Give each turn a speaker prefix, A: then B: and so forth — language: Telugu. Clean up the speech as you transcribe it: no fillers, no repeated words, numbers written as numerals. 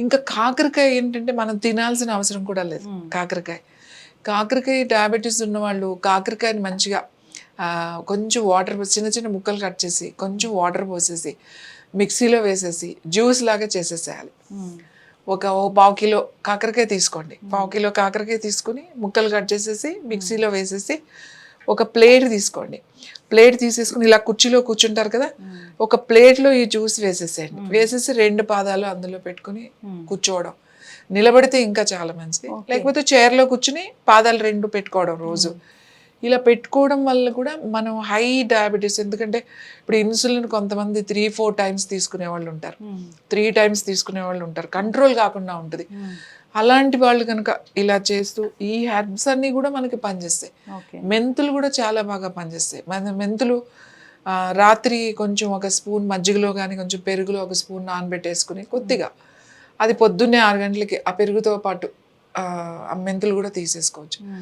A: ఇంకా కాకరకాయ ఏంటంటే మనం తినాల్సిన అవసరం కూడా లేదు. కాకరకాయ డయాబెటీస్ ఉన్నవాళ్ళు కాకరకాయని మంచిగా కొంచెం వాటర్ చిన్న చిన్న ముక్కలు కట్ చేసి కొంచెం వాటర్ పోసేసి మిక్సీలో వేసేసి జ్యూస్ లాగా చేసేసేయాలి. ఒక 1/4 కిలో కాకరకాయ తీసుకోండి. 1/4 కిలో కాకరకాయ తీసుకుని ముక్కలు కట్ చేసేసి మిక్సీలో వేసేసి ఒక ప్లేట్ తీసుకోండి. ప్లేట్ తీసేసుకుని ఇలా కుర్చీలో కూర్చుంటారు కదా, ఒక ప్లేట్లో ఈ జ్యూస్ వేసేసేయండి. వేసేసి 2 పాదాలు అందులో పెట్టుకుని కూర్చోవడం. నిలబడితే ఇంకా చాలా మంచిది. లేకపోతే చైర్లో కూర్చుని పాదాలు 2 పెట్టుకోవడం రోజు. ఇలా పెట్టుకోవడం వల్ల కూడా మనం హై డయాబెటీస్, ఎందుకంటే ఇప్పుడు ఇన్సులిన్ కొంతమంది 3-4 టైమ్స్ తీసుకునే వాళ్ళు ఉంటారు, 3 టైమ్స్ తీసుకునే వాళ్ళు ఉంటారు, కంట్రోల్ కాకుండా ఉంటుంది. అలాంటి వాళ్ళు కనుక ఇలా చేస్తూ ఈ హెర్బ్స్ అన్నీ కూడా మనకి పనిచేస్తాయి. మెంతులు కూడా చాలా బాగా పనిచేస్తాయి. మన మెంతులు రాత్రి కొంచెం ఒక స్పూన్ మజ్జిగలో కానీ కొంచెం పెరుగులో ఒక స్పూన్ నానబెట్టేసుకుని కొద్దిగా అది పొద్దున్నే 6 గంటలకి ఆ పెరుగుతో పాటు ఆ మెంతులు కూడా తీసేసుకోవచ్చు.